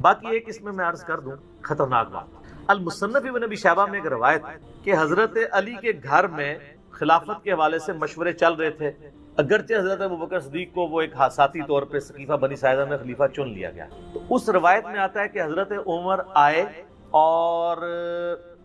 باقی ایک اس میں عرض کر دوں خطرناک بات، المصنف ابن ابی شیبہ میں ایک روایت ہے کہ حضرت علی کے گھر میں خلافت کے حوالے سے مشورے چل رہے تھے، اگرچہ حضرت ابوبکر صدیق کو وہ ایک حساسی طور پہ سقیفہ بنی ساعدہ میں خلیفہ چن لیا گیا، تو اس روایت میں آتا ہے کہ حضرت عمر آئے اور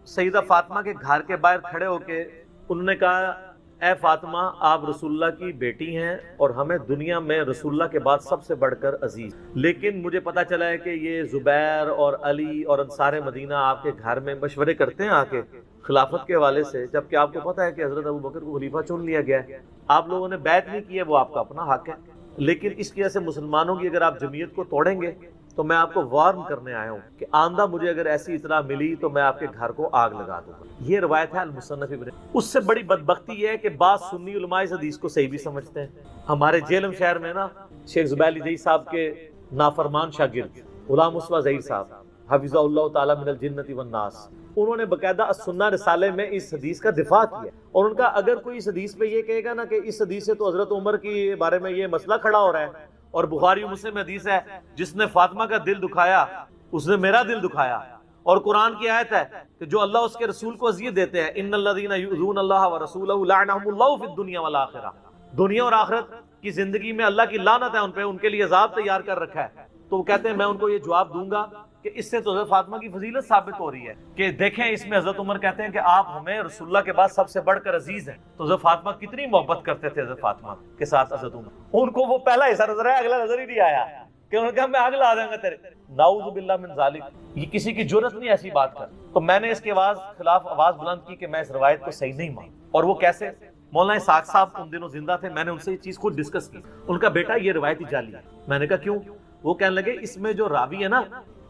سیدہ فاطمہ کے گھر کے باہر کھڑے ہو کے انہوں نے کہا، اے فاطمہ آپ رسول اللہ کی بیٹی ہیں اور ہمیں دنیا میں رسول اللہ کے بعد سب سے بڑھ کر عزیز، لیکن مجھے پتا چلا ہے کہ یہ زبیر اور علی اور انصار مدینہ آپ کے گھر میں مشورے کرتے ہیں آ کے خلافت کے حوالے سے، جبکہ آپ کو پتا ہے کہ حضرت ابوبکر کو خلیفہ چن لیا گیا ہے، آپ لوگوں نے بیعت نہیں کی ہے، وہ آپ کا اپنا حق ہے، لیکن اس کی وجہ سے مسلمانوں کی اگر آپ جمعیت کو توڑیں گے تو میں آپ کو وارن کرنے آیا ہوں کہ آئندہ مجھے اگر ایسی اطلاع ملی تو میں آپ کے گھر کو آگ لگا دوں گا۔ یہ روایت ہے المصنف ابن۔ اس سے بڑی بدبختی یہ ہے کہ بعض سنی علماء اس حدیث کو صحیح بھی سمجھتے ہیں۔ ہمارے جیلم شہر میں نا شیخ زبیر علی زئی صاحب کے نافرمان شاگرد غلام مصطفیٰ ظہیر صاحب حفظہ اللہ تعالی من الجنۃ والناس، انہوں نے باقاعدہ السنہ رسالے میں اس حدیث کا دفاع کیا، اور ان کا اگر کوئی اس حدیث پہ یہ کہے گا نا کہ اس حدیث سے تو حضرت عمر کے بارے میں یہ مسئلہ کھڑا ہو رہا ہے، اور بخاری و مسلم حدیث ہے جس نے فاطمہ کا دل دکھایا اس نے میرا دل دکھایا، اور قرآن کی آیت ہے کہ جو اللہ اس کے رسول کو اذیت دیتے ہیں ان الذین یؤذون اللہ ورسولہ لعنہم اللہ فی الدنیا والآخرہ، دنیا اور آخرت کی زندگی میں اللہ کی لعنت ہے ان پہ، ان کے لیے عذاب تیار کر رکھا ہے۔ تو وہ کہتے ہیں میں ان کو یہ جواب دوں گا کہ اس سے تو حضرت فاطمہ کی فضیلت ثابت ہو رہی ہے کہ دیکھیں اس میں حضرت عمر کہتے ہیں کہ آپ ہمیں رسول اللہ کے بعد سب سے بڑھ کر عزیز ہیں، تو حضرت فاطمہ کتنی محبت کرتے تھے حضرت فاطمہ کے ساتھ حضرت عمر، ان کو وہ پہلا حصہ نظر آیا، اگلا نظر ہی نہیں آیا کہ انہوں نے کہا میں آگ لا دوں گا تیرے، نعوذ باللہ من ذالک، یہ کسی کی جرت نہیں ایسی بات کر۔ تو میں نے اس کے خلاف آواز بلند کی کہ میں اس روایت کو صحیح نہیں مانتا، اور وہ کیسے؟ مولانا اسحاق صاحب ان دنوں زندہ تھے، میں نے ان سے یہ چیز خود ڈسکس کی، ان کا بیٹا یہ روایت ہی جعلی ہے، میں نے کہا کیوں؟ وہ کہنے لگے اس میں جو راوی ہے نا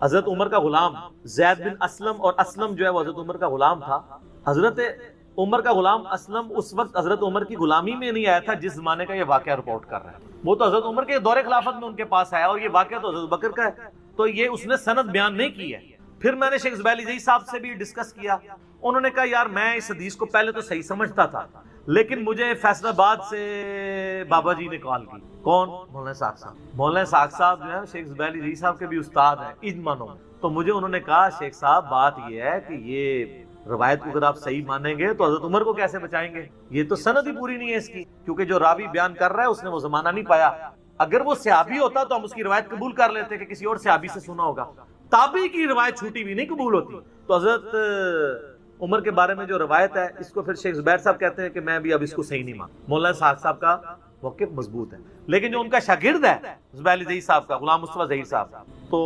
حضرت عمر کا غلام زید بن اسلم، اور اسلم جو ہے وہ حضرت عمر کا غلام تھا، حضرت عمر کا غلام اسلم اس وقت حضرت عمر کی غلامی میں نہیں آیا تھا جس زمانے کا یہ واقعہ رپورٹ کر رہا ہے، وہ تو حضرت عمر کے دور خلافت میں ان کے پاس آیا، اور یہ واقعہ تو حضرت بکر کا ہے، تو یہ اس نے سند بیان نہیں کی ہے۔ پھر میں نے شیخ زبیر علی زئی صاحب سے بھی ڈسکس کیا، انہوں نے کہا یار میں اس حدیث کو پہلے تو صحیح سمجھتا تھا، لیکن مجھے فیصل آباد سے بابا جی نے کال کی، کون؟ مولانا اسحاق صاحب۔ مولانا اسحاق صاحب جو ہے شیخ زبیر علی زئی صاحب کے بھی استاد ہیں اجمانوں میں، تو مجھے انہوں نے کہا شیخ صاحب بات یہ ہے کہ یہ روایت کو اگر آپ صحیح مانیں گے تو حضرت عمر کو کیسے بچائیں گے؟ یہ تو سند ہی پوری نہیں ہے اس کی، کیونکہ جو راوی بیان کر رہا ہے اس نے وہ زمانہ نہیں پایا، اگر وہ صحابی ہوتا تو ہم اس کی روایت قبول کر لیتے کہ کسی اور صحابی سے سنا ہوگا، تابعی کی روایت چھوٹی بھی نہیں قبول ہوتی۔ تو حضرت عمر کے بارے میں جو روایت ہے اس کو پھر شیخ زبیر صاحب کہتے ہیں کہ میں بھی اب اس کو صحیح نہیں مانتا، مولانا اسحاق صاحب کا موقف مضبوط ہے، لیکن جو ان کا شاگرد ہے زبیر علی زئی صاحب کا غلام مصطفیٰ ظہیر صاحب، تو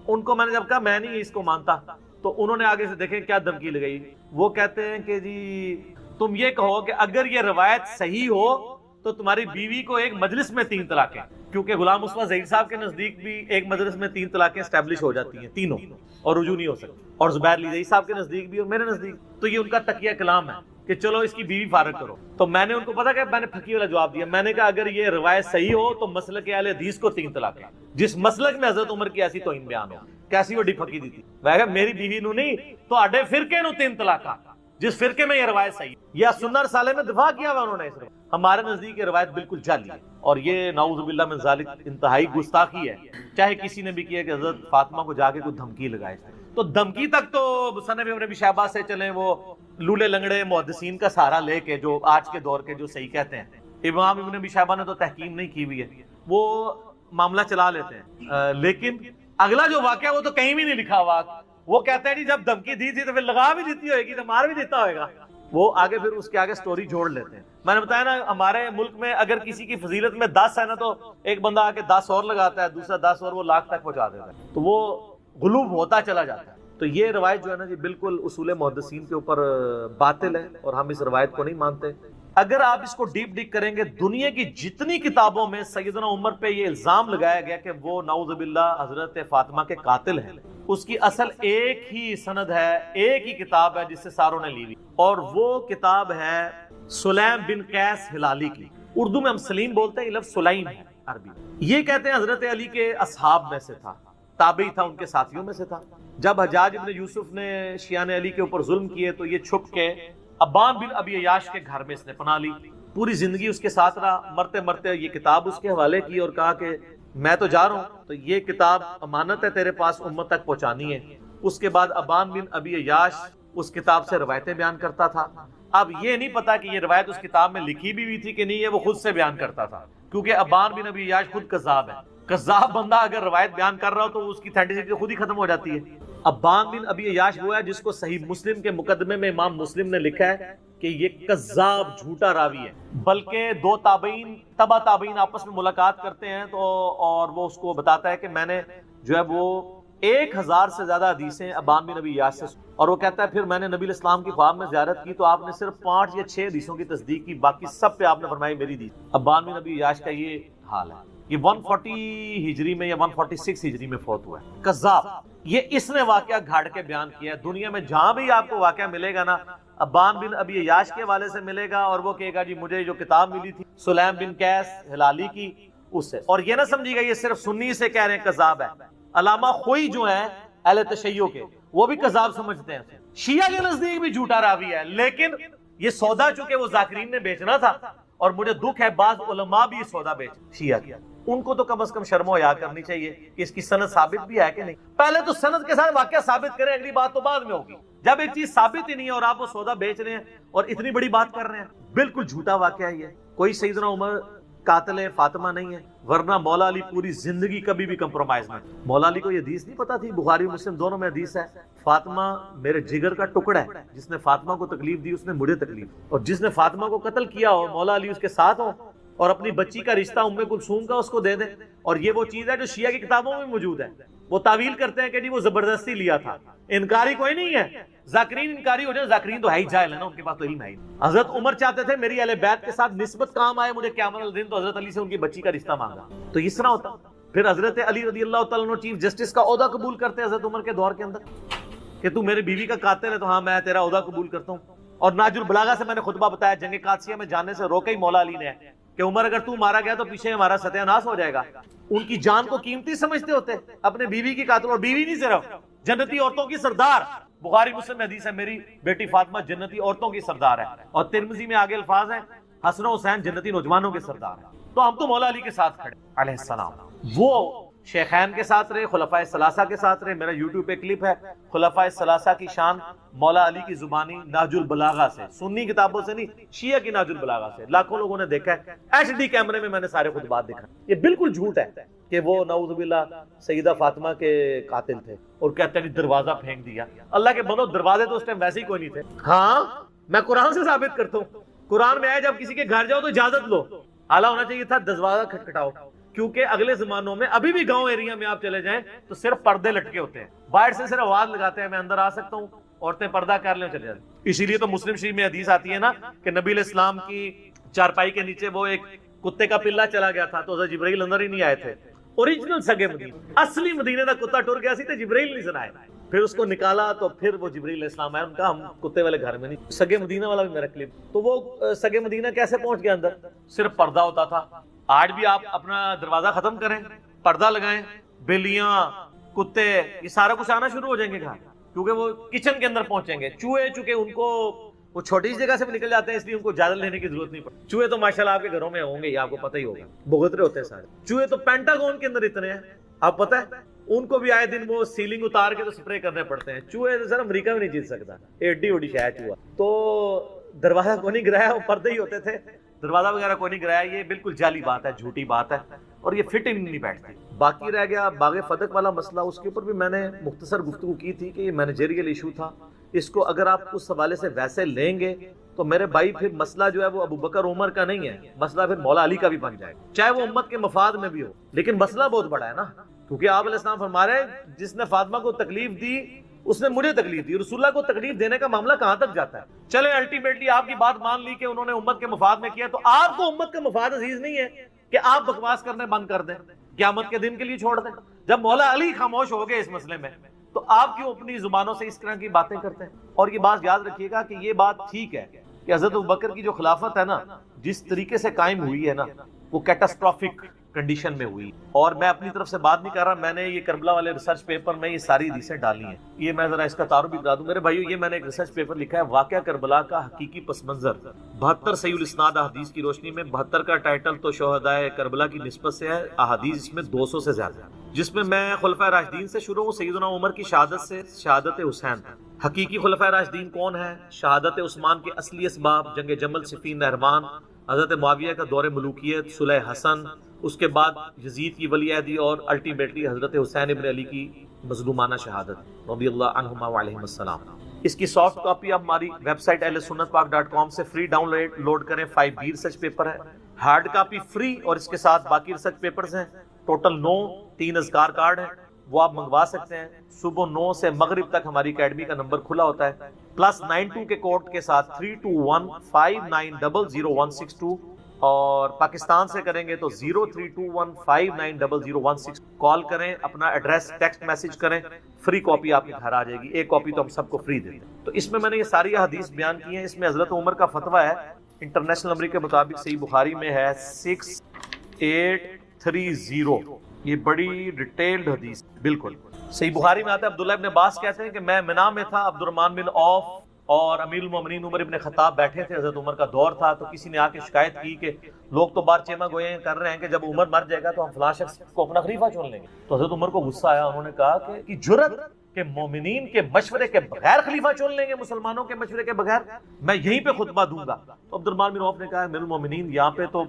ان کو میں نے جب کہا میں نہیں اس کو مانتا، تو انہوں نے آگے سے دیکھیں کیا دھمکی لگائی، وہ کہتے ہیں کہ جی تم یہ کہو کہ اگر یہ روایت صحیح ہو تو تمہاری بیوی کو ایک مجلس میں 3 طلاقیں، کیونکہ غلام مصطفیٰ ظہیر صاحب کے نزدیک بھی ایک مجلس میں 3 طلاقیں اسٹیبلش ہو جاتی ہیں تینوں، اور رجوع نہیں ہو سکتی، اور زبیر علی زئی صاحب کے نزدیک بھی اور میرے نزدیک، تو یہ ان کا تقیہ کلام ہے کہ چلو اس کی بیوی فارغ کرو۔ تو میں نے ان کو پتا کہ میں نے پھکی والا جواب دیا، میں نے کہا اگر یہ روایت صحیح ہو تو مسلک اہل حدیث کو 3 طلاقیں، جس مسلک میں حضرت عمر کی ایسی توہین بیان ہو، کیسی وڈی پھکی دی تھی، میں کہا میری بیوی نو نہیں تو آڈے فرقے نو 3 طلاقاں، جس فرقے میں یہ روایت صحیح یا سنہ رسالے میں دفاع کیا ہوا انہوں نے اس روایت، ہمارے نزدیک یہ روایت بالکل جعلی ہے، اور یہ نعوذ باللہ من ذالک انتہائی گستاخی ہے، چاہے کسی نے بھی کیا کہ حضرت فاطمہ کو جا کے کوئی دھمکی لگائے، تو دھمکی تک تو مصنف ابن ابی شیبہ سے چلیں، وہ لولے لنگڑے محدثین کا سہارا لے کے جو آج کے دور کے جو صحیح کہتے ہیں، امام ابن ابی شیبہ نے تو تحقیق نہیں کی ہوئی ہے، وہ معاملہ چلا لیتے ہیں، لیکن اگلا جو واقعہ وہ تو کہیں بھی نہیں لکھا ہوا، وہ کہتے ہیں جی جب دھمکی دی تھی تو پھر لگا بھی دیتی ہوئے گی تو مار بھی دیتا ہوئے گا، وہ آگے پھر اس کے آگے سٹوری جوڑ لیتے ہیں۔ میں نے بتایا نا ہمارے ملک میں اگر کسی کی فضیلت میں 10 ہے نا تو ایک بندہ آ کے 10 اور لگاتا ہے، دوسرا 10 اور وہ لاکھ تک پہنچا دیتا ہے، تو وہ غلوب ہوتا چلا جاتا ہے۔ تو یہ روایت جو ہے نا جی بالکل اصول محدثین کے اوپر باطل ہے، اور ہم اس روایت کو نہیں مانتے۔ اگر آپ اس کو ڈیپ ڈگ کریں گے، دنیا کی جتنی کتابوں میں سیدنا عمر پہ یہ الزام لگایا گیا کہ وہ نعوذ باللہ حضرت فاطمہ کے قاتل ہیں، اس کی اصل ایک ہی سند ہے، ایک ہی کتاب ہے جس سے ساروں نے لی ہوئی، اور وہ کتاب ہے سلیم بن قیس ہلالی کی، اردو میں ہم سلیم بولتے ہیں، یہ لفظ سلیم ہے عربی، یہ کہتے ہیں حضرت علی کے اصحاب میں سے تھا، تابعی تھا، ان کے ساتھیوں میں سے تھا۔ جب حجاج ابن یوسف نے شیعان علی کے اوپر ظلم کیے تو یہ چھپ کے ابان بن ابی عیاش کے گھر میں اس نے پناہ لی، پوری زندگی اس کے ساتھ رہا، مرتے مرتے یہ کتاب اس کے حوالے کی اور کہا کہ میں تو جا رہا ہوں، تو یہ کتاب امانت ہے تیرے پاس، امت تک پہنچانی ہے۔ اس کے بعد ابان بن ابی عیاش اس کتاب سے روایتیں بیان کرتا تھا۔ اب یہ نہیں پتا کہ یہ روایت اس کتاب میں لکھی بھی ہوئی تھی کہ نہیں، یہ وہ خود سے بیان کرتا تھا، کیونکہ ابان بن ابی عیاش خود کذاب ہے۔ کذاب بندہ اگر روایت بیان کر رہا ہو تو اس کی اتھینٹسٹی خود ہی ختم ہو جاتی ہے۔ ابان بن ابی عیاش وہ ہے جس کو صحیح مسلم کے مقدمے میں امام مسلم نے لکھا ہے کہ یہ کذاب جھوٹا راوی ہے، بلکہ دو تابعین تبع تابعین آپس میں ملاقات کرتے ہیں تو اور وہ اس کو بتاتا ہے کہ میں نے جو ہے وہ 1000 سے زیادہ حدیثیں ابان بن ابی عیاش سے، اور وہ کہتا ہے پھر میں نے نبی علیہ السلام کی خواب میں زیارت کی تو آپ نے صرف 5 یا 6 حدیثوں کی تصدیق کی، باقی سب پہ آپ نے فرمائی میری دی۔ ابان بن ابی عیاش کا یہ حال ہے۔ یہ 140 ہجری میں یا 146 ہجری میں فوت ہوا ہے۔ کذاب، یہ اس نے واقعہ گھاڑ کے بیان کیا ہے۔ دنیا میں جہاں بھی آپ کو واقعہ ملے گا نا، ابان بن ابی عیاش کے حوالے سے ملے گا، اور وہ کہے گا جی مجھے جو کتاب ملی تھی سلیم بن قیس ہلالی کی اس سے، اور یہ نہ سمجھے گا یہ صرف سنی سے کہہ رہے ہیں کذاب ہے۔ علامہ خوئی جو ہیں اہل تشیع کے، وہ بھی کذاب سمجھتے ہیں، شیعہ کے نزدیک بھی جھوٹا راوی ہے، لیکن یہ سودا چونکہ وہ ذاکرین نے بیچنا تھا، اور مجھے دکھ ہے بعض علماء بھی یہ سودا بیچ شیعہ کیا، ان کو تو کم از کم شرم و حیا کرنی چاہیے کہ اس کی سند ثابت بھی ہے کہ نہیں۔ پہلے تو سند کے ساتھ واقعہ ثابت کریں، اگلی بات تو بعد میں ہوگی۔ جب ایک چیز ثابت ہی نہیں ہے اور آپ وہ سودا بیچ رہے ہیں اور اتنی بڑی بات کر رہے ہیں، بالکل جھوٹا واقعہ ہے یہ۔ کوئی سیدنا عمر قاتل فاطمہ نہیں ہے، ورنہ مولا علی پوری زندگی کبھی بھی کمپرومائز نہیں۔ مولا علی کو یہ حدیث نہیں پتا تھی، بخاری مسلم دونوں میں حدیث ہے، فاطمہ میرے جگر کا ٹکڑا ہے، جس نے فاطمہ کو تکلیف دی اس نے مجھے تکلیف دی، اور جس نے فاطمہ کو قتل کیا ہو مولا علی اس کے ساتھ ہو، اور اپنی بچی کا رشتہ ام کلثوم کا اس کو دے دیں۔ اور یہ وہ چیز ہے جو شیعہ کی کتابوں میں موجود ہے۔ وہ تعویل کرتے ہیں کہ جی وہ زبردستی لیا تھا، انکاری کوئی نہیں ہے، ذاکرین انکاری ہو جائے، ذاکرین تو ہے ہی جاہل ہے نا، ان کے پاس تو علم ہے ہی۔ حضرت عمر چاہتے تھے میری اہل بیت کے ساتھ نسبت کام آئے، مجھے قیامت الدین تو حضرت علی سے ان کی بچی کا رشتہ مانگا، تو اس طرح ہوتا۔ پھر حضرت علی رضی اللہ تعالیٰ عنہ چیف جسٹس کا عہدہ قبول کرتے ہیں حضرت عمر کے دور کے اندر کہ تو میرے بیوی کا قاتل ہے تو ہاں میں تیرا عہدہ قبول کرتا ہوں۔ اور ناج البلاغہ سے میں نے خطبہ بتایا، جنگ قادسیہ میں جانے سے روکا ہی مولا علی نے کہ عمر اگر تو مارا گیا تو پیچھے ہمارا ستیہ ناش ہو جائے گا۔ ان کی جان کو قیمتی سمجھتے ہوتے، اپنے بیوی کی قاتل، اور بیوی نہیں صرف جنتی عورتوں کی سردار، بخاری مسلم میں حدیث ہے میری بیٹی فاطمہ جنتی عورتوں کی سردار ہے، اور ترمذی میں آگے الفاظ ہیں حسن و حسین جنتی نوجوانوں کے سردار ہیں۔ تو ہم تو مولا علی کے ساتھ کھڑے علیہ السلام، وہ شیخین کے ساتھ رہے، خلفائے ثلاثہ کے ساتھ رہے۔ میرا یوٹیوب پہ کلپ ہے خلفائے ثلاثہ کی شان مولا علی کی زبانی نہج البلاغہ سے، سنی کتابوں سے نہیں، شیعہ کی نہج البلاغہ سے، لاکھوں لوگوں نے دیکھا ہے، HD کیمرے میں نے سارے خطبات دکھا۔ یہ بالکل جھوٹ ہے کہ وہ نعوذ باللہ سیدہ فاطمہ کے قاتل تھے، اور کہتے ہیں دروازہ پھینک دیا۔ اللہ کے بندو، دروازے تو اس ٹائم ویسے ہی کوئی نہیں تھے۔ ہاں میں قرآن سے ثابت کرتا ہوں، قرآن میں آیا جب کسی کے گھر جاؤ تو اجازت لو، اعلیٰ ہونا چاہیے تھا دروازہ کھٹکھٹاؤ، کیونکہ اگلے زمانوں میں ابھی بھی گاؤں ایریا میں آپ چلے جائیں تو صرف پردے لٹکے ہوتے ہیں، باہر سے صرف آواز لگاتے ہیں میں اندر آ سکتا ہوں، عورتیں پردہ کر لیں چلے جاتی۔ اسی لیے تو مسلم شریف میں حدیث آتی ہے نا کہ نبی علیہ السلام کی چارپائی کے نیچے وہ ایک کتے کا پلہ چلا گیا تھا تو حضرت جبرائیل اندر ہی نہیں آئے تھے۔ اوریجنل سگے مدینے، اصلی مدینے کا کتا ٹر گیا سی تو جبرائیل نہیں سنائے، پھر اس کو نکالا تو پھر وہ جبرائیل علیہ السلام آئے، ان کا ہم کتے والے گھر میں نہیں۔ سگے مدینہ والا بھی میرا کلپ، تو وہ سگے مدینہ کیسے پہنچ گیا اندر؟ صرف پردہ ہوتا تھا۔ آج بھی آپ اپنا دروازہ ختم کریں، پردہ لگائیں، بلیاں کتے یہ سارا کچھ آنا شروع ہو جائیں گے گھر، کیونکہ وہ کچن کے اندر پہنچیں گے۔ چوہے چونکہ ان کو وہ چھوٹی سی جگہ سے بھی نکل جاتے ہیں، اس لیے ان کو اجازت لینے کی ضرورت نہیں پڑتی۔ چوہے تو ماشاءاللہ آپ کے گھروں میں ہوں گے، یہ آپ کو پتہ ہی ہوگا، بغترے ہوتے ہیں سارے چوہے۔ تو پینٹاگون کے اندر اتنے ہیں، آپ پتہ ہے ان کو بھی آئے دن وہ سیلنگ اتار کے تو سپرے کرنے پڑتے ہیں۔ چوہے سر امریکہ میں نہیں جیت سکتا، ایڈی اوڈی شاید چوہا۔ تو دروازہ کو نہیں گرایا، وہ پردے ہی ہوتے تھے، دروازہ وغیرہ کوئی نہیں گرایا۔ یہ بالکل جعلی بات ہے، جھوٹی بات ہے، اور یہ فٹ نہیں بیٹھتی۔ باقی رہ گیا باغ فتق والا مسئلہ، اس کے اوپر بھی میں نے مختصر گفتگو کی تھی کہ یہ مینیجریل ایشو تھا، اس کو اگر آپ اس حوالے سے ویسے لیں گے تو میرے بھائی پھر مسئلہ جو ہے وہ ابو بکر عمر کا نہیں ہے، مسئلہ پھر مولا علی کا بھی بن جائے گا، چاہے وہ امت کے مفاد میں بھی ہو، لیکن مسئلہ بہت بڑا ہے نا، کیونکہ آپ علیہ السلام فرما رہے ہیں جس نے فاطمہ کو تکلیف دی اس نے مجھے تکلیف دی۔ رسول اللہ کو تکلیف دینے کا معاملہ کہاں تک جاتا ہے؟ چلے الٹیمیٹلی آپ کی بات مان لی کہ انہوں نے امت کے مفاد میں کیا، تو آپ کو امت کا مفاد عزیز نہیں ہے کہ آپ بکواس کرنے بند کر دیں، قیامت کے دن کے لیے چھوڑ دیں؟ جب مولا علی خاموش ہو گئے اس مسئلے میں تو آپ کیوں اپنی زبانوں سے اس طرح کی باتیں کرتے ہیں؟ اور یہ بات یاد رکھیے گا کہ یہ بات ٹھیک ہے کہ حضرت ابوبکر کی جو خلافت ہے نا، جس طریقے سے قائم ہوئی ہے نا، وہ کیٹاسٹرافک کنڈیشن میں ہوئی. اور میں اپنی طرف سے بات نہیں کر رہا, میں نے یہ کربلا والے ریسرچ پیپر میں یہ ساری حدیثیں ڈالی ہیں. یہ میں ذرا اس کا تعارف بھی بتا دوں میرے بھائیو, یہ میں نے ایک ریسرچ پیپر لکھا ہے واقعہ کربلا کا حقیقی پس منظر 72 صحیح الاسناد احادیث کی روشنی میں. 72 کا ٹائٹل تو شہدائے کربلا کی نسبت سے ہے, احادیث اس میں 200 سے زیادہ, جس میں خلفائے راشدین سے شروع ہوں. سیدنا عمر کی شہادت سے شہادت حسین. حقیقی خلفائے راشدین کون ہیں؟ شہادت عثمان کے اصلی اسباب, جنگ جمل, صفین, نہروان, حضرت معاویہ کا دور ملوکیت, صلح حسن, اس کے بعد یزید کی ولی عہدی, اور الٹیمیٹلی حضرت حسین ابن علی کی مظلومانہ شہادت رضی اللہ عنہما وعلیہم السلام. اس کی سافٹ کاپی آپ ہماری ویب سائٹ ahlsunnatpak.com سے فری ڈاؤن لوڈ کریں. 5B ریسرچ پیپر ہے, ہارڈ کاپی فری, اور اس کے ساتھ باقی ریسرچ پیپرز ہیں. ٹوٹل 9 3 اذکار کارڈ ہیں, وہ آپ منگوا سکتے ہیں. صبح 9 سے مغرب تک ہماری اکیڈمی کا نمبر کھلا ہوتا ہے, +92 کے کوڈ کے ساتھ 32159000162, اور پاکستان سے کریں گے تو 0321590016. کال کریں, اپنا ایڈریس ٹیکسٹ میسج کریں, فری کاپی آپ کے گھر آ جائے گی. ایک کاپی تو ہم سب کو فری دیتے ہیں. تو اس میں میں نے یہ ساری حدیث بیان کی ہیں. اس میں حضرت عمر کا فتویٰ ہے, انٹرنیشنل نمبر کے مطابق صحیح بخاری میں ہے 6830. یہ بڑی ڈیٹیلڈ حدیث بالکل صحیح بخاری میں آتا ہے. عبداللہ ابن عباس کہتے ہیں کہ میں منا میں تھا, عبد الرحمن بن عوف اور امیر المومنین عمر ابن خطاب بیٹھے تھے, حضرت عمر کا دور تھا. تو کسی نے آ کے شکایت کی کہ لوگ تو بار چیما گوئے کر رہے ہیں کہ جب عمر مر جائے گا تو ہم فلاں شخص کو اپنا خلیفہ چن لیں گے. تو حضرت عمر کو غصہ آیا, انہوں نے کہا کہ جرت کہ مومنین کے مشورے کے بغیر خلیفہ چن لیں گے, مسلمانوں کے مشورے کے بغیر, میں یہیں پہ خطبہ دوں گا. تو عبد الرحمن بن عوف نے کہا امیر المومنین یہاں پہ تو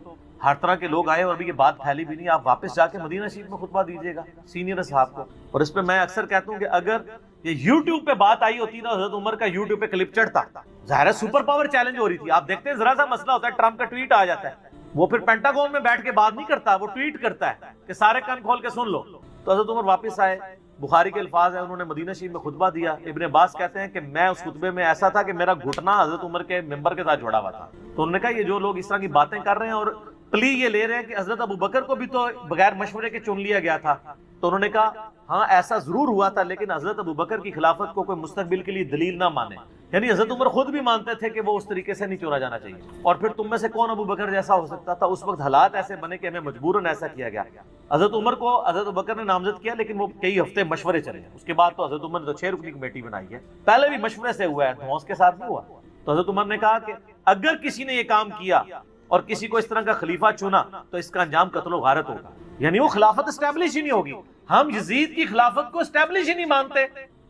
ہر طرح کے لوگ آئے اور ابھی یہ بات پھیلی بھی نہیں, آپ واپس جا کے مدینہ شریف میں خطبہ دیجیے گا سینئر صاحب کو. اور اس پہ میں اکثر کہتا ہوں کہ اگر یہ یوٹیوب پہ بات آئی ہوتی نا, حضرت عمر کا یوٹیوب پہ کلپ چڑھتا, ظاہر ہے سپر پاور چیلنج ہو رہی تھی. آپ دیکھتے ہیں ذرا سا مسئلہ ہوتا ہے, ٹرمپ کا ٹویٹ آ جاتا ہے, وہ پھر پینٹاگون میں بیٹھ کے بات نہیں کرتا, وہ ٹویٹ کرتا ہے کہ سارے کان کھول کے سن لو. تو حضرت عمر واپس آئے, بخاری کے الفاظ ہیں, انہوں نے مدینہ شریف میں خطبہ دیا. ابن عباس کہتے ہیں کہ میں اس خطبے میں ایسا تھا کہ میرا گھٹنا حضرت عمر کے ممبر کے ساتھ جڑا ہوا تھا. تو انہوں نے کہا یہ جو لوگ اس طرح کی باتیں کر رہے ہیں اور پلی یہ لے رہے ہیں کہ حضرت ابو بکر کو بھی تو بغیر مشورے کے چن لیا گیا تھا. تو انہوں نے کہا ہاں ایسا ضرور ہوا تھا, لیکن حضرت ابو بکر کی خلافت کو کوئی مستقبل کے لیے دلیل نہ مانے. یعنی حضرت عمر خود بھی مانتے تھے کہ وہ اس طریقے سے نہیں چنا جانا چاہیے. اور پھر تم میں سے کون ابو بکر جیسا ہو سکتا تھا؟ اس وقت حالات ایسے بنے کہ ہمیں مجبوراً ایسا کیا گیا. حضرت عمر کو حضرت ابو بکر نے نامزد کیا, لیکن وہ کئی ہفتے مشورے چلے. اس کے بعد تو حضرت عمر نے تو 6 رکنی کمیٹی بنائی ہے, پہلے بھی مشورے سے ہوا ہے, دھونس کے ساتھ نہیں ہوا. تو حضرت عمر نے کہا کہ اگر کسی نے یہ کام کیا اور کسی کو اس طرح کا خلیفہ چنا تو اس کا انجام قتل و غارت ہوگا. یعنی وہ خلافت اسٹیبلش ہی نہیں ہوگی. ہم یزید کی خلافت کو اسٹیبلش ہی نہیں مانتے.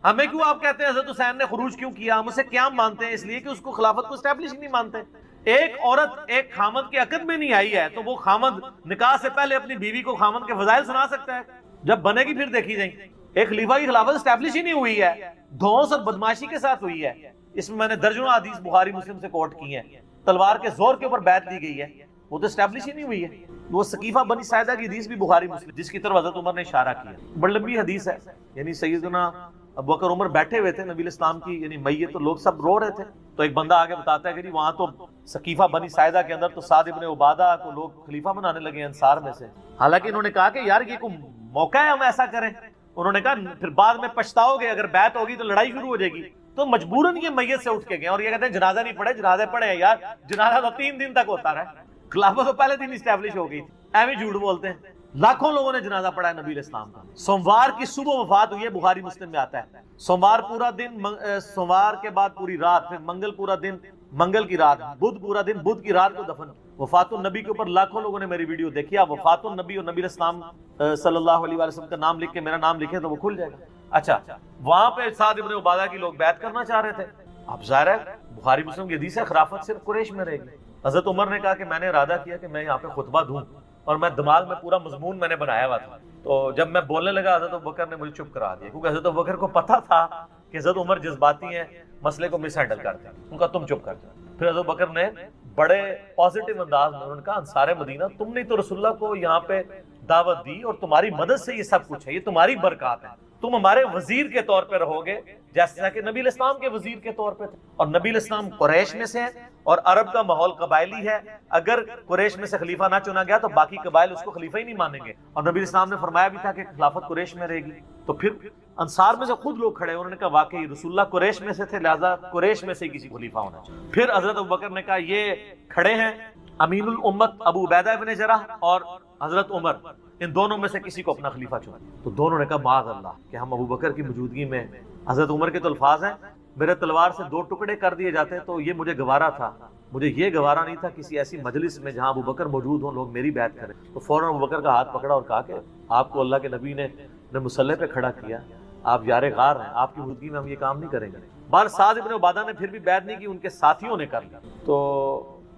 ہمیں کیوں آپ کہتے ہیں حضرت حسین نے خروج کیوں کیا؟ ہم اسے کیا مانتے ہیں؟ اس لیے کہ اس کو خلافت کو اسٹیبلش ہی نہیں مانتے. ایک عورت ایک خامد کے عقد میں نہیں آئی ہے تو وہ خامد نکاح سے پہلے اپنی بیوی کو خامد کے فضائل سنا سکتا ہے؟ جب بنے گی پھر دیکھی جائیں. ایک خلیفہ کی خلافت اسٹیبلش ہی نہیں ہوئی ہے, دھونس اور بدماشی کے ساتھ ہوئی ہے. اس میں نے درجنوں حدیث بخاری مسلم سے کوٹ کی ہیں. تلوار کے زور کے اوپر بیعت دی گئی ہے, وہ تو اسٹیبلش ہی نہیں ہوئی ہے. وہ سقیفہ بنی ساعدہ کی حدیث بھی بخاری مسلم, جس کی طرف حضرت عمر نے اشارہ کیا, بڑی لمبی حدیث ہے. یعنی سیدنا ابو بکر عمر بیٹھے ہوئے تھے, نبی اسلام کی یعنی میت, تو لوگ سب رو رہے تھے. تو ایک بندہ آگے بتاتا ہے کہ وہاں تو سقیفہ بنی ساعدہ کے اندر تو سعد ابن عبادہ کو لوگ خلیفہ بنانے لگے انصار میں سے. حالانکہ انہوں نے کہا کہ یار یہ کوئی موقع ہے ہم ایسا کریں. انہوں نے کہا پھر بعد میں پچھتاؤ گے, اگر بیعت ہوگی تو لڑائی شروع ہو جائے گی. تو مجبوراً یہ میت سے اٹھ کے گئے اور یہ کہتے ہیں جنازہ نہیں پڑھے. جنازے پڑھے ہیں یار, جنازہ تو 3 دن تک ہوتا رہا. خلافت تو پہلے دن اسٹیبلش ہو گئی تھی. ایویں جھوٹ بولتے ہیں. لاکھوں لوگوں نے جنازہ پڑھا ہے نبی اسلام کا. سوموار کی صبح وفات ہوئی ہے, بخاری مسلم میں آتا ہے. سوموار پورا دن, سوموار کے بعد پوری رات, پھر منگل پورا دن, منگل کی رات, بدھ پورا دن, بدھ کی رات کو دفن. وفات النبی کے اوپر لاکھوں لوگوں نے میری ویڈیو دیکھی. آپ وفات النبی اور نبی اسلام صلی اللہ علیہ وسلم کا نام لکھ کے میرا نام لکھیں تو وہ کھل جائے گا. اچھا, وہاں پہ سعد ابن عبادہ کی لوگ بیعت کرنا چاہ رہے تھے. اب ظاہر ہے بخاری مسلم کی حدیث ہے, خلافت صرف قریش میں رہے گی. حضرت عمر نے کہا کہ میں نے ارادہ کیا کہ میں یہاں پہ خطبہ دوں, اور میں دماغ میں پورا مضمون میں نے بنایا ہوا تھا. تو جب میں بولنے لگا حضرت ابوبکر نے مجھے چپ کرا دیا, کیونکہ حضرت ابوبکر کو پتا تھا کہ حضرت عمر جذباتی ہیں, مسئلے کو مس ہینڈل کرتے ہیں. ان کا تم چپ کر جاؤ. پھر حضرت ابوبکر نے بڑے پازیٹیو انداز میں انہوں نے کہا انصار مدینہ, تم نے تو رسول اللہ کو یہاں پہ دعوت دی اور تمہاری مدد سے یہ سب کچھ ہے, یہ تمہاری برکات ہے. تم ہمارے وزیر کے طور پہ رہو گے جیسا کہ نبی الاسلام کے وزیر کے طور پہ تھے. اور نبی الاسلام قریش میں سے ہیں اور عرب کا ماحول قبائلی ہے. اگر قریش میں سے خلیفہ نہ چنا گیا تو باقی قبائل اس کو خلیفہ ہی نہیں مانیں گے. اور نبی الاسلام نے فرمایا بھی تھا کہ خلافت قریش میں رہے گی. تو پھر انصار میں سے خود لوگ کھڑے, انہوں نے کہا واقعی رسول اللہ قریش میں سے تھے, لہذا قریش میں سے کسی خلیفہ ہونا چاہیے. پھر حضرت ابوبکر نے کہا یہ کھڑے ہیں امین الامت ابو عبیدہ ابن جرح اور حضرت عمر، ان دونوں میں سے کسی کو اپنا خلیفہ چنا۔ تو دونوں نے کہا معاذ اللہ کہ ہم ابو بکر کی موجودگی میں، حضرت عمر کے تو الفاظ ہیں میرے تلوار سے 2 ٹکڑے کر دیے جاتے تو یہ مجھے گوارا تھا، مجھے یہ گوارا نہیں تھا کسی ایسی مجلس میں جہاں ابو بکر موجود ہوں لوگ میری بیعت کریں۔ تو فوراً ابو بکر کا ہاتھ پکڑا اور کہا کہ آپ کو اللہ کے نبی نے مصلی پہ کھڑا کیا، آپ یار غار ہیں، آپ کی موجودگی میں ہم یہ کام نہیں کریں گے۔ بہر سعد ابن عبادہ نے پھر بھی بیعت نہیں کی، ان کے ساتھیوں نے کر لیا، تو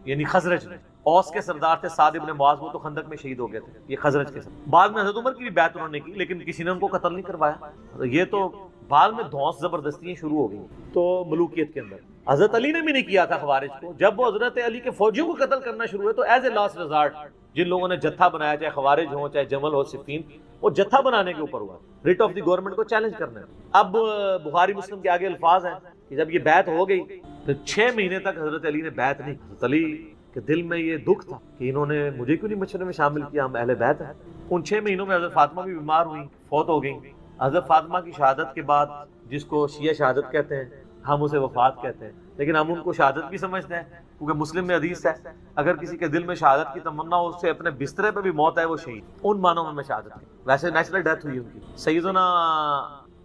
یعنی خزرج نے، اوس کے سردار تھے سعد ابن معاذ، وہ تو خندق میں شہید ہو گئے تھے، یہ خزرج کے سردار۔ بعد میں حضرت عمر کی بھی بیعت انہوں نے کی لیکن کسی نے ان کو قتل نہیں کروایا۔ یہ تو بعد میں دھونس زبردستیاں شروع ہو گئی تو ملوکیت کے اندر۔ حضرت علی نے بھی نہیں کیا تھا خوارج کو، جب وہ حضرت علی کے فوجیوں کو قتل کرنا شروع ہوئے تو ایز اے لاسٹ ریزارٹ جن لوگوں نے جتھا بنایا، چاہے خوارج ہوں چاہے جمل ہو صفین، وہ جتھا بنانے کے اوپر ہوا، ریٹ آف دی گورنمنٹ کو چیلنج کرنا ہے۔ اب بخاری مسلم کے آگے الفاظ ہیں کہ جب یہ بیعت ہو گئی تو 6 مہینے تک حضرت علی نے بیعت نہیں۔ حضرت علی کے دل میں یہ دکھ تھا کہ انہوں نے مجھے کیوں نہیں مشورے میں شامل کیا، ہم اہل بیعت ہیں۔ ان 6 مہینوں میں حضرت فاطمہ بھی بیمار ہوئی، فوت ہو گئی۔ حضرت فاطمہ کی شہادت کے بعد، جس کو شیعہ شہادت کہتے ہیں، ہم اسے وفات کہتے ہیں، لیکن ہم ان کو شہادت بھی سمجھتے ہیں کیونکہ مسلم میں حدیث ہے اگر کسی کے دل میں شہادت کی تمنا ہو، اس سے اپنے بسترے پہ بھی موت ہے وہ شہید۔ ان معنوں میں شہادت کی، ویسے نیچرل ڈیتھ ہوئی ان کی۔ سیدنا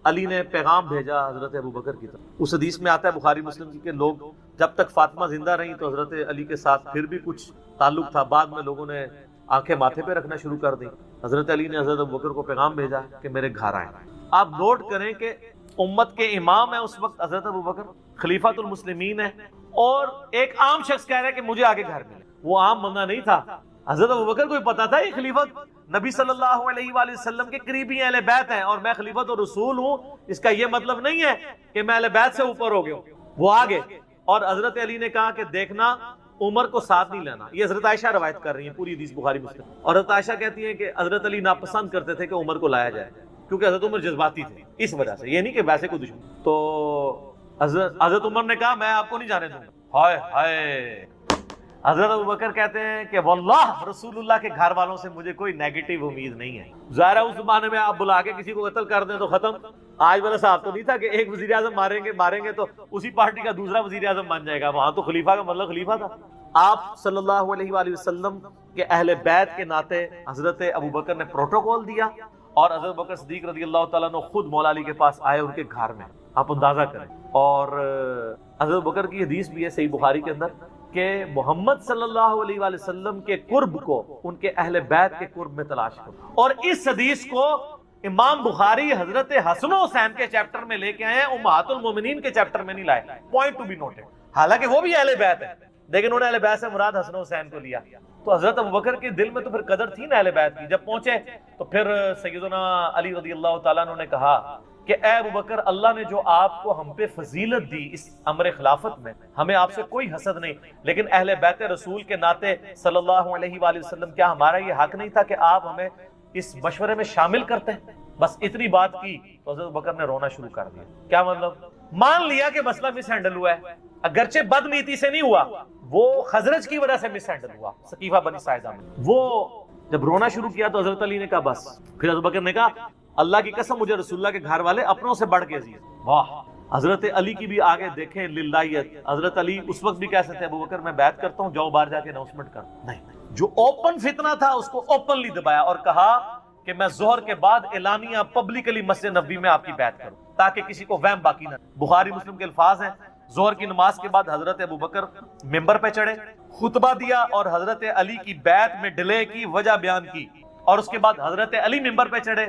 علی نے پیغام بھیجا حضرت ابو بکر کی طرف، اس حدیث میں آتا ہے بخاری مسلم کی کہ لوگ جب تک فاطمہ زندہ رہیں تو حضرت علی کے ساتھ پھر بھی کچھ تعلق تھا، بعد میں لوگوں نے آنکھیں ماتھے پہ رکھنا شروع کر دی۔ حضرت علی نے حضرت ابو بکر کو پیغام بھیجا کہ میرے گھر آئیں۔ آپ نوٹ کریں کہ امت کے امام ہیں اس وقت حضرت ابو بکر، خلیفۃ المسلمین ہیں، اور ایک عام شخص کہہ رہا ہے کہ مجھے آگے گھر ملے۔ وہ عام بندہ نہیں تھا، حضرت ابو بکر کو بھی پتا تھا یہ خلیفت نبی صلی اللہ علیہ وآلہ وسلم کے قریبی اہل بیت ہیں اور میں خلیفت اور رسول ہوں، اس کا یہ مطلب نہیں ہے کہ میں اہل بیت سے اوپر ہو گیا ہوں۔ وہ آگے، اور حضرت علی نے کہا کہ دیکھنا عمر کو ساتھ نہیں لینا۔ یہ حضرت عائشہ روایت کر رہی ہیں، پوری حدیث بخاری مسلم، اور حضرت عائشہ کہتی ہیں کہ حضرت علی ناپسند کرتے تھے کہ عمر کو لایا جائے کیونکہ حضرت عمر جذباتی تھے، اس وجہ سے، یہ نہیں کہ ویسے کوئی دشمن۔ تو حضرت عمر نے کہا میں آپ کو نہیں جانے دوں گا۔ ہائے ہائے، حضرت ابو بکر کہتے ہیں کہ واللہ رسول اللہ کے گھر والوں سے مجھے کوئی نیگیٹو امید نہیں ہے۔ ظاہر ہے اس زمانے میں آپ بلا کے کسی کو قتل کر دیں تو ختم۔ آج والا صاحب تو نہیں تھا کہ ایک وزیر اعظم ماریں گے تو اسی پارٹی کا دوسرا وزیر اعظم بن جائے گا، وہاں تو خلیفہ کا مطلب خلیفہ تھا۔ آپ صلی اللہ علیہ وآلہ وسلم کے اہل بیت کے ناطے حضرت ابو بکر نے پروٹوکول دیا اور حضرت بکر صدیق رضی اللہ تعالیٰ عنہ خود مولا علی کے پاس آئے ان کے گھر میں، آپ اندازہ کریں۔ اور حضرت بکر کی حدیث بھی ہے صحیح بخاری کے اندر کہ محمد صلی اللہ علیہ وآلہ وسلم کے قرب کو ان کے اہل بیت کے قرب میں تلاش کرو، اور اس حدیث کو امام بخاری حضرت حسن و حسین کے چیپٹر میں لے کے آئے ہیں، امہات المومنین کے چیپٹر میں نہیں لائے۔ پوائنٹ ٹو بی نوٹڈ، حالانکہ وہ بھی اہل بیت ہے لیکن انہوں نے اہل بیت سے مراد حسن و حسین کو لیا۔ تو حضرت ابو بکر کے دل میں تو پھر قدر تھی نا اہل بیت کی۔ جب پہنچے تو پھر سیدنا علی رضی اللہ تعالیٰ عنہ نے کہا کہ اے ابو بکر، اللہ نے جو آپ کو ہم پہ فضیلت دی اس امر خلافت میں، ہمیں آپ سے کوئی حسد نہیں، لیکن اہل بیت رسول کے ناطے صلی اللہ علیہ وآلہ وسلم کیا ہمارا یہ حق نہیں تھا کہ آپ ہمیں اس مشورے میں شامل کرتے ہیں؟ بس اتنی بات کی تو حضرت بکر نے رونا شروع کر دیا۔ کیا مطلب؟ مان لیا کہ مسئلہ مس ہینڈل ہوا ہے، اگرچہ بد نیتی سے نہیں ہوا، وہ خزرج کی وجہ سے مس ہینڈل ہوا، سقیفہ بنی ساعدہ میں۔ وہ جب رونا شروع کیا تو حضرت علی نے کہا بس۔ پھر حضرت بکر نے کہا اللہ کی قسم مجھے رسول اللہ کے گھر والے اپنوں سے بڑھ کے عزیز۔ واہ، حضرت علی کی بھی آگے دیکھیں للہیت۔ حضرت علی اس وقت بھی کہہ سکتے ابو بکر میں بیعت کرتا ہوں، جاؤ باہر جا کے اناؤنسمنٹ کر، نہیں، جو اوپن فتنہ تھا اس کو اوپنلی دبایا اور کہا کہ میں ظہر کے بعد اعلانیہ پبلکلی مسجد نبوی میں آپ کی بیعت کروں تاکہ کسی کو وہم باقی نہ۔ بخاری مسلم کے الفاظ ہیں، ظہر کی نماز کے بعد حضرت ابو بکر ممبر پہ چڑھے، خطبہ دیا اور حضرت علی کی بیعت میں ڈیلے کی وجہ بیان کی، اور اس کے بعد حضرت علی ممبر پہ چڑھے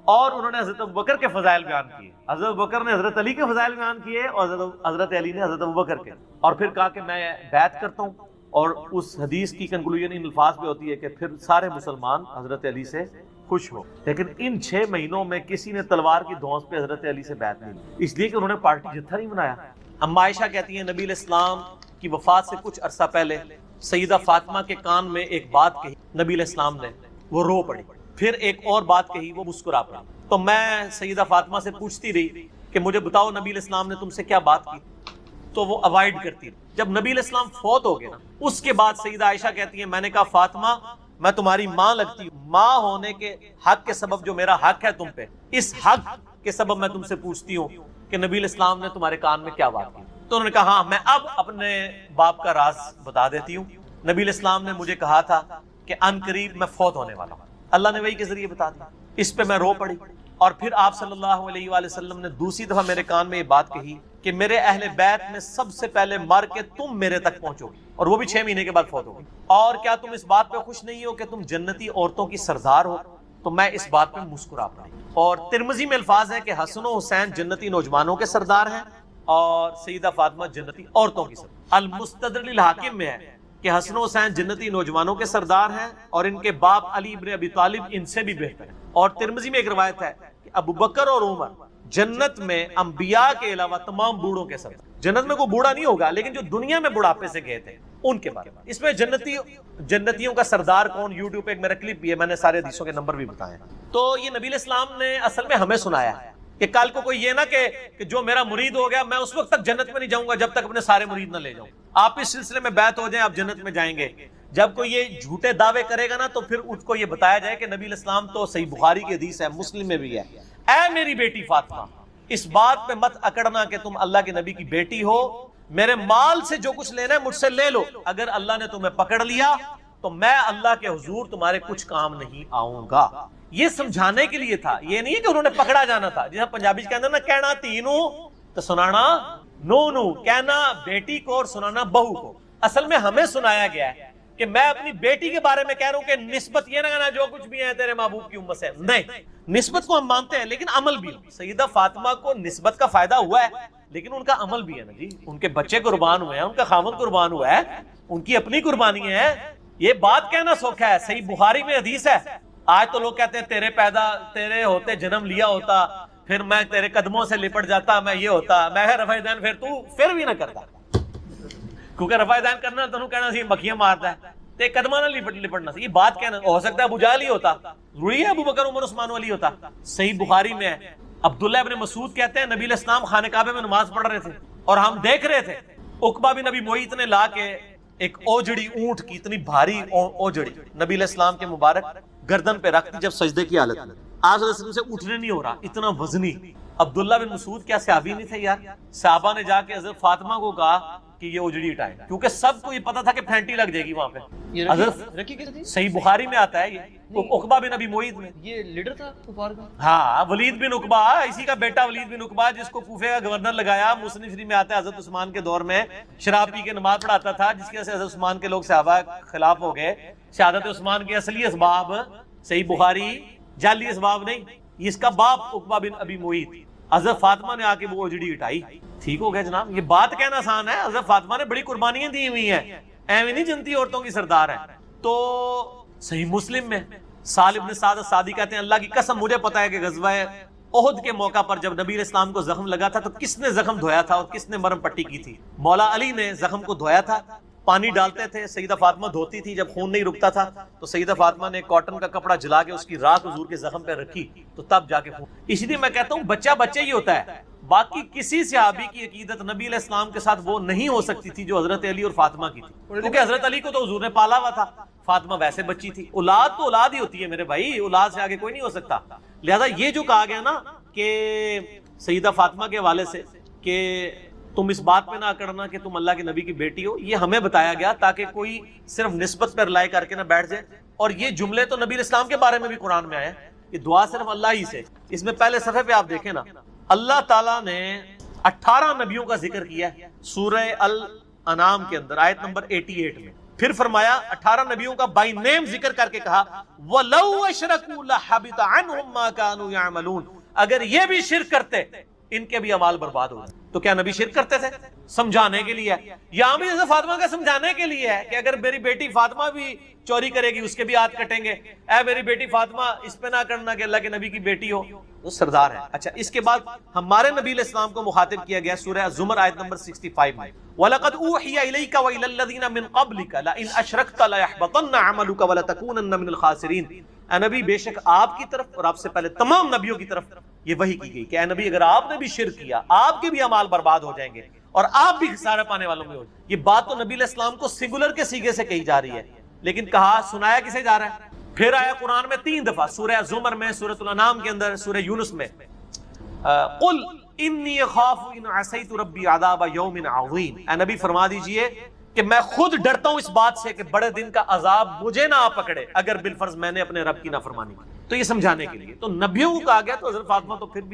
اور انہوں نے حضرت ابو بکر کے فضائل بیان کیے۔ حضرت ابو بکر نے حضرت علی کے فضائل بیان کیے اور حضرت علی نے حضرت ابو بکر کے، اور پھر کہا کہ میں بیعت کرتا ہوں۔ اور اس حدیث کی کنکلوژن ان الفاظ پہ ہوتی ہے کہ پھر سارے مسلمان حضرت علی سے خوش ہو۔ لیکن ان 6 مہینوں میں کسی نے تلوار کی دھونس پہ حضرت علی سے بیعت نہیں لی، اس لیے کہ انہوں نے پارٹی جتھا نہیں بنایا۔ اما عائشہ کہتی ہیں نبی علیہ السلام کی وفات سے کچھ عرصہ پہلے سیدہ فاطمہ کے کان میں ایک بات کہی نبی علیہ السلام نے، وہ رو پڑی، پھر ایک اور بات کہی، وہ مسکرا پڑی۔ تو میں سیدہ فاطمہ سے پوچھتی رہی کہ مجھے بتاؤ نبی علیہ السلام نے تم سے کیا بات کی، تو وہ اوائڈ کرتی رہی۔ جب نبی علیہ السلام فوت ہو گئے نا، اس کے بعد سیدہ عائشہ کہتی ہیں میں نے کہا فاطمہ میں تمہاری ماں لگتی ہوں، ماں ہونے کے حق کے سبب جو میرا حق ہے تم پہ، اس حق کے سبب میں تم سے پوچھتی ہوں کہ نبی علیہ السلام نے تمہارے کان میں کیا بات کی۔ تو انہوں نے کہا ہاں میں اب اپنے باپ کا راز بتا دیتی ہوں۔ نبی علیہ السلام نے مجھے کہا تھا کہ ان قریب میں فوت ہونے والا ہوں، اللہ نے وحی کے ذریعے بتا دیا۔ اس پہ میں رو پڑی، اور پھر آپ صلی اللہ علیہ وآلہ وسلم نے دوسری دفعہ میرے کان میں یہ بات کہی کہ میرے اہل بیت میں سب سے پہلے مر کے تم میرے تک پہنچو گی، اور وہ بھی 6 مہینے کے بعد فوت ہوگی۔ اور کیا تم اس بات پہ خوش نہیں ہو کہ تم جنتی عورتوں کی سردار ہو؟ تو میں اس بات پہ مسکرا پڑی۔ اور ترمذی میں الفاظ ہے کہ حسن و حسین جنتی نوجوانوں کے سردار ہیں اور سیدہ فاطمہ جنتی عورتوں کی سردار۔ المستدرک للحاکم میں ہے کہ حسن و حسین جنتی نوجوانوں کے سردار ہیں اور ان کے باپ علی ابن ابی طالب ان سے بھی بہتر ہیں۔ اور ترمذی میں ایک روایت ہے کہ ابو بکر اور عمر جنت میں انبیاء کے علاوہ تمام بوڑھوں کے سردار۔ جنت میں کوئی بوڑھا نہیں ہوگا، لیکن جو دنیا میں بڑھاپے سے گئے تھے ان کے بارے میں۔ اس میں جنتیوں کا سردار کون، یوٹیوب پہ ایک میرا کلپ بھی ہے، میں نے سارے حدیثوں کے نمبر بھی بتائے۔ تو یہ نبی علیہ السلام نے اصل میں ہمیں سنایا ہے کہ کل کو کوئی یہ نہ کہ جو میرا مرید ہو گیا میں اس وقت تک جنت میں نہیں جاؤں گا جب تک اپنے سارے مرید نہ لے جاؤں۔ آپ اس سلسلے میں بیعت ہو جائیں، آپ جنت میں جائیں گے۔ جب کوئی یہ جھوٹے دعوے کرے گا نا تو پھر اس کو یہ بتایا جائے کہ نبی علیہ السلام تو صحیح بخاری کی حدیث ہے، مسلم میں بھی ہے، اے میری بیٹی فاطمہ اس بات پہ مت اکڑنا کہ تم اللہ کے نبی کی بیٹی ہو، میرے مال سے جو کچھ لینا ہے مجھ سے لے لو، اگر اللہ نے تمہیں پکڑ لیا تو میں اللہ کے حضور تمہارے کچھ کام نہیں آؤں گا۔ یہ سمجھانے کے لیے تھا، یہ نہیں ہے کہ انہوں نے پکڑا جانا تھا۔ جیسا پنجابی کے اندر نا کہنا تینوں تو سنانا نو، کہنا بیٹی کو اور سنانا بہو کو۔ اصل میں ہمیں سنایا گیا ہے کہ میں اپنی بیٹی کے بارے میں کہہ رہا ہوں کہ نسبت یہ نہ کہنا جو کچھ بھی ہے تیرے محبوب کی امت سے، نہیں، نسبت کو ہم مانتے ہیں لیکن عمل بھی۔ سیدہ فاطمہ کو نسبت کا فائدہ ہوا ہے لیکن ان کا عمل بھی ہے نا جی، ان کے بچے قربان ہوئے ہیں، ان کا خاوند قربان ہوا ہے، ان کی اپنی قربانی ہے۔ یہ بات کہنا سوکھا ہے، صحیح بخاری میں حدیث ہے۔ آج تو لوگ کہتے ہیں تیرے ہوتے جنم لیا ہوتا، پھر میں تیرے قدموں سے لپٹ جاتا، میں یہ ہوتا، میں رفع دین، پھر بھی نہ کرتا، کیونکہ رفع دین کرنا تو کہنا سی مکھیاں مارتا ہے، تے قدمہ نہ لپٹنا سی۔ یہ بات کہنا ہو سکتا ہے ابو جہل ہی ہوتا، ضروری ہے ابو بکر عمر عثمان علی ہوتا۔ صحیح بخاری میں ہے، عبداللہ ابن مسعود کہتے ہیں نبی علیہ السلام خانہ کعبہ میں نماز پڑھ رہے تھے اور ہم دیکھ رہے تھے، عقبہ بن ابی معیط نے لا کے ایک اوجڑی اونٹ کی، اتنی بھاری اوجڑی نبی علیہ السلام کے مبارک گردن پہ رکھ دی جب سجدے کی حالت میں، آج علیہ السلام سے اٹھنے نہیں ہو رہا، اتنا وزنی۔ عبداللہ بن مسعود کیا صحابی نہیں تھے یار؟ صحابہ نے جا کے حضرت فاطمہ کو کہا کہ یہ اوجڑی اٹھائیں، کیونکہ سب کو یہ پتا تھا کہ پھینٹی لگ جائے گی وہاں پہ۔ حضرت صحیح بخاری میں آتا ہے یہ، عقبہ بن ابی معیط میں، یہ لیڈر تھا کفار کا، ہاں ولید بن عقبہ، اسی کا بیٹا ولید بن عقبہ جس کو کوفے کا گورنر لگایا۔ مسلم شریف میں آتا ہے حضرت عثمان کے دور میں شراب پی کے نماز پڑھاتا تھا، جس کی وجہ سے حضرت عثمان کے لوگ صحابہ خلاف ہو گئے۔ شہادت عثمان کے اصلی اسباب صحیح بخاری، جعلی اسباب نہیں، اس کا باپ عقبہ بن ابی معیط، حضرت فاطمہ نے آ کے وہ اوجڑی اٹھائی، ٹھیک ہو گیا جناب۔ یہ بات کہنا آسان ہے، حضرت فاطمہ نے بڑی قربانیاں دی ہوئی ہیں، ایویں نہیں جنتی عورتوں کی سردار ہے۔ تو صحیح مسلم میں سالم بن سعد السعدی کہتے ہیں اللہ کی قسم مجھے پتا ہے کہ غزوہ احد کے موقع پر جب نبی علیہ السلام کو زخم لگا تھا تو کس نے زخم دھویا تھا اور کس نے مرہم پٹی کی تھی؟ مولا علی نے زخم کو دھویا تھا، پانی ڈالتے تھے، سیدہ فاطمہ دھوتی تھی، جب خون نہیں رکتا تھا تو سیدہ فاطمہ نے کاٹن کا کپڑا جلا کے اس کی راکھ حضور کے زخم پہ رکھی تو تب جا کے خون۔ اسی لیے میں کہتا ہوں بچہ ہی ہوتا ہے، باقی کسی صحابی کی عقیدت نبی علیہ السلام کے ساتھ وہ نہیں ہو سکتی تھی جو حضرت علی اور فاطمہ کی تھی، کیونکہ حضرت علی کو تو حضور نے پالا ہوا تھا، فاطمہ ویسے بچی تھی۔ اولاد تو اولاد ہی ہوتی ہے میرے بھائی، اولاد سے آگے کوئی نہیں ہو سکتا۔ لہذا یہ جو کہا گیا نا کہ سیدہ فاطمہ کے حوالے سے کہ تم اس بات پہ نہ اکڑنا کہ تم اللہ کے نبی کی بیٹی ہو، یہ ہمیں بتایا گیا تاکہ کوئی صرف نسبت پر رائے کر کے نہ بیٹھ جائے۔ اور یہ جملے تو نبی علیہ السلام کے بارے میں بھی قرآن میں آئے ہیں، یہ دعا صرف اللہ ہی سے۔ اس میں پہلے صفحے پہ آپ دیکھیں نا، اللہ تعالیٰ نے 18 نبیوں کا ذکر کیا ہے سورہ الانعام کے اندر، آیت نمبر 88 میں۔ پھر فرمایا 18 نبیوں کا بائی نیم ذکر کر کے کہا وَلَوْ أَشْرَكُوا لَحَبِطَ عَنْهُمْ مَا كَانُوا يَعْمَلُونَ، اگر یہ بھی شرک کرتے ان کے بھی اعمال برباد ہو جائے۔ تو کیا نبی شرک کرتے تھے؟ سمجھانے کے لیے، یہاں بھی جیسے فاطمہ کا سمجھانے کے لیے ہے کہ اگر میری بیٹی فاطمہ بھی چوری کرے گی اس کے بھی ہاتھ کٹیں گے، اے میری بیٹی فاطمہ اس پہ نہ کرنا کہ اللہ کے نبی کی بیٹی ہو، وہ سردار ہے۔ اچھا، اس کے بعد ہمارے نبی علیہ السلام کو مخاطب کیا گیا سورہ الزمر آیت نمبر 65 میں، وَلَقَدْ أُوحِيَ إِلَيْكَ وَإِلَى الَّذِينَ مِن قَبْلِكَ لَئِنْ أَشْرَكْتَ لَيَحْبَطَنَّ عَمَلُكَ وَلَتَكُونَنَّ مِنَ الْخَاسِرِينَ۔ اے نبی بے شک آپ کی طرف اور آپ سے پہلے تمام نبیوں کی طرف یہ وحی کی گئی کہ اے نبی اگر آپ نے بھی شرک کیا آپ کے بھی اعمال برباد ہو جائیں گے اور آپ بھی خسارہ پانے والوں میں ہو جائیں۔ یہ بات تو نبی علیہ السلام کو سنگولر کے سیغے سے کہی جا رہی ہے، لیکن کہا سنایا کسے جا رہا ہے؟ پھر آیا قرآن میں 3 دفعہ، سورہ زمر میں، سورۃ الانعام کے اندر، سورہ یونس میں، قل انی اخاف ان عصیت ربی عذاب یوم عظیم۔ اے نبی فرما دیجئے کہ میں خود ڈرتا ہوں اس بات سے کہ بڑے دن کا عذاب مجھے نہ آ پکڑے اگر بالفرض میں نے اپنے رب کی نافرمانی کی. تو یہ سمجھانے کے لیے تو نبیوں کو کہا گیا. تو حضرت فاطمہ تو پھر بھی